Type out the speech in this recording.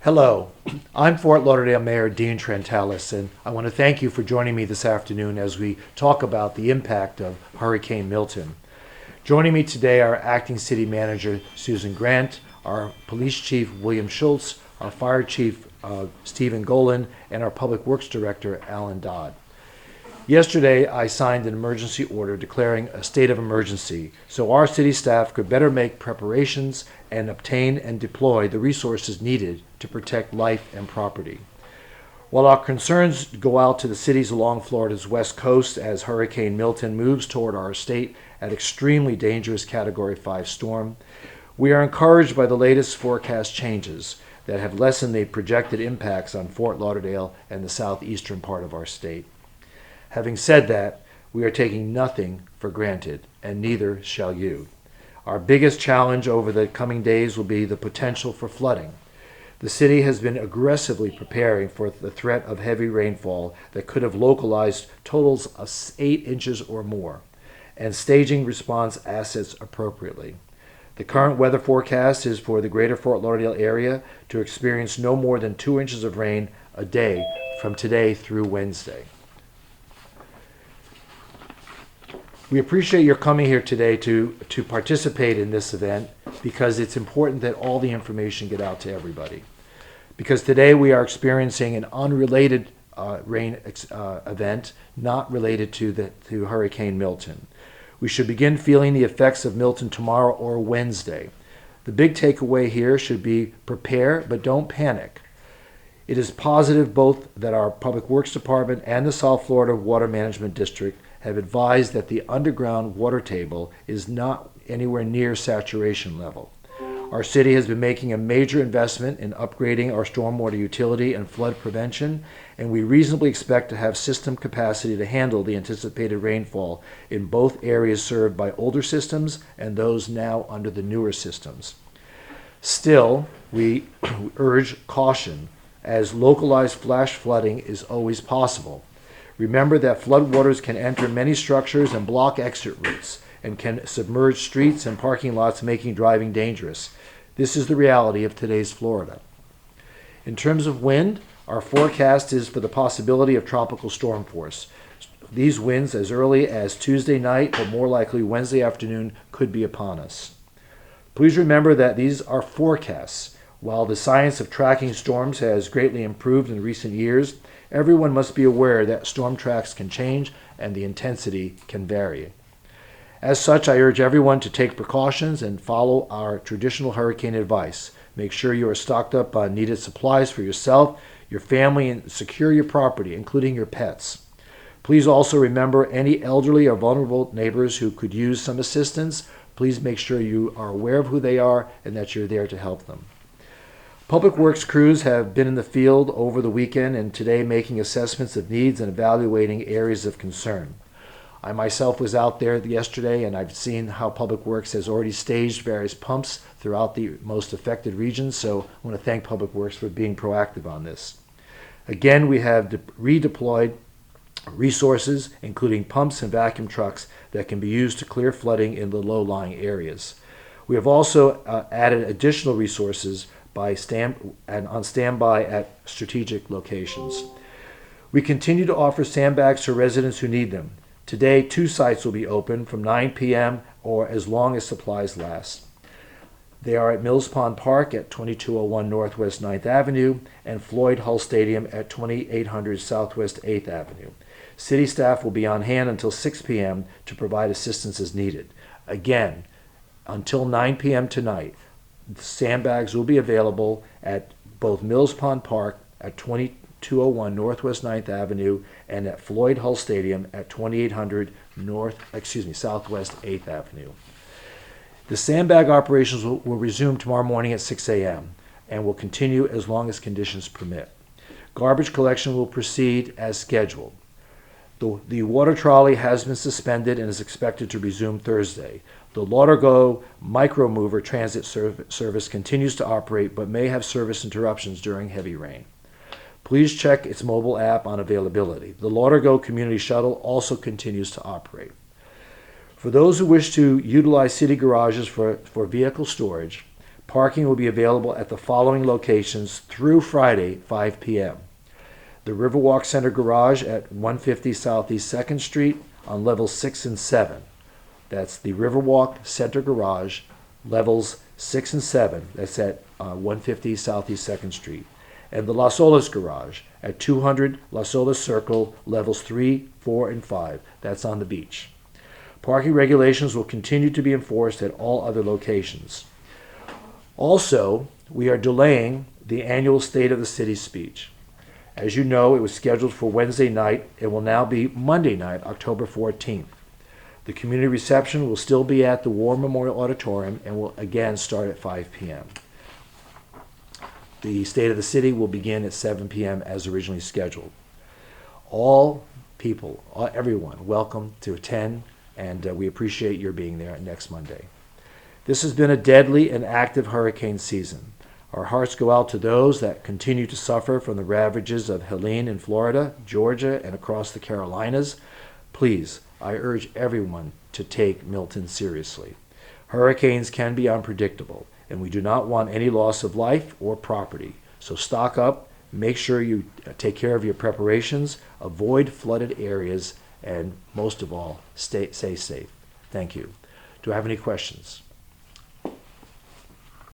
Hello, I'm Fort Lauderdale Mayor Dean Trantalis, and I want to thank you for joining me this afternoon as we talk about the impact of Hurricane Milton. Joining me today are Acting City Manager Susan Grant, our Police Chief William Schultz, our Fire Chief Stephen Golan, and our Public Works Director Alan Dodd. Yesterday, I signed an emergency order declaring a state of emergency so our city staff could better make preparations and obtain and deploy the resources needed to protect life and property. While our concerns go out to the cities along Florida's west coast as Hurricane Milton moves toward our state at extremely dangerous Category 5 storm, we are encouraged by the latest forecast changes that have lessened the projected impacts on Fort Lauderdale and the southeastern part of our state. Having said that, we are taking nothing for granted, and neither shall you. Our biggest challenge over the coming days will be the potential for flooding. The city has been aggressively preparing for the threat of heavy rainfall that could have localized totals of 8 inches or more, and staging response assets appropriately. The current weather forecast is for the greater Fort Lauderdale area to experience no more than 2 inches of rain a day from today through Wednesday. We appreciate your coming here today to participate in this event because it's important that all the information get out to everybody. Because today we are experiencing an unrelated rain event, not related to Hurricane Milton. We should begin feeling the effects of Milton tomorrow or Wednesday. The big takeaway here should be prepare, but don't panic. It is positive both that our Public Works Department and the South Florida Water Management District have advised that the underground water table is not anywhere near saturation level. Our city has been making a major investment in upgrading our stormwater utility and flood prevention, and we reasonably expect to have system capacity to handle the anticipated rainfall in both areas served by older systems and those now under the newer systems. Still, we urge caution, as localized flash flooding is always possible. Remember that floodwaters can enter many structures and block exit routes and can submerge streets and parking lots, making driving dangerous. This is the reality of today's Florida. In terms of wind, our forecast is for the possibility of tropical storm force. These winds as early as Tuesday night, but more likely Wednesday afternoon, could be upon us. Please remember that these are forecasts. While the science of tracking storms has greatly improved in recent years, everyone must be aware that storm tracks can change and the intensity can vary. As such, I urge everyone to take precautions and follow our traditional hurricane advice. Make sure you are stocked up on needed supplies for yourself, your family, and secure your property, including your pets. Please also remember any elderly or vulnerable neighbors who could use some assistance. Please make sure you are aware of who they are and that you're there to help them. Public Works crews have been in the field over the weekend and today making assessments of needs and evaluating areas of concern. I myself was out there yesterday and I've seen how Public Works has already staged various pumps throughout the most affected regions, so I want to thank Public Works for being proactive on this. Again, we have redeployed resources, including pumps and vacuum trucks that can be used to clear flooding in the low-lying areas. We have also added additional resources on standby at strategic locations. We continue to offer sandbags to residents who need them. Today, 2 sites will be open from 9 p.m. or as long as supplies last. They are at Mills Pond Park at 2201 Northwest 9th Avenue and Floyd Hull Stadium at 2800 Southwest 8th Avenue. City staff will be on hand until 6 p.m. to provide assistance as needed. Again, until 9 p.m. tonight, the sandbags will be available at both Mills Pond Park at 2201 Northwest 9th Avenue and at Floyd Hull Stadium at 2800 Southwest 8th Avenue. The sandbag operations will resume tomorrow morning at 6 a.m. and will continue as long as conditions permit. Garbage collection will proceed as scheduled. The water trolley has been suspended and is expected to resume Thursday. The LauderGo micromover transit service continues to operate but may have service interruptions during heavy rain. Please check its mobile app on availability. The LauderGo community shuttle also continues to operate. For those who wish to utilize city garages for vehicle storage, Parking will be available at the following locations through Friday, 5 p.m. The Riverwalk Center Garage at 150 Southeast 2nd Street on levels 6 and 7. That's the Riverwalk Center Garage, levels 6 and 7. That's at 150 Southeast 2nd Street. And the Las Olas Garage at 200 Las Olas Circle, levels 3, 4, and 5. That's on the beach. Parking regulations will continue to be enforced at all other locations. Also, we are delaying the annual State of the City speech. As you know, it was scheduled for Wednesday night. It will now be Monday night, October 14th. The community reception will still be at the War Memorial Auditorium and will again start at 5 p.m. The State of the City will begin at 7 p.m. as originally scheduled. All people, everyone, welcome to attend, and we appreciate your being there next Monday. This has been a deadly and active hurricane season. Our hearts go out to those that continue to suffer from the ravages of Helene in Florida, Georgia, and across the Carolinas. Please, I urge everyone to take Milton seriously. Hurricanes can be unpredictable, and we do not want any loss of life or property. So stock up, make sure you take care of your preparations, avoid flooded areas, and most of all, stay safe. Thank you. Do I have any questions?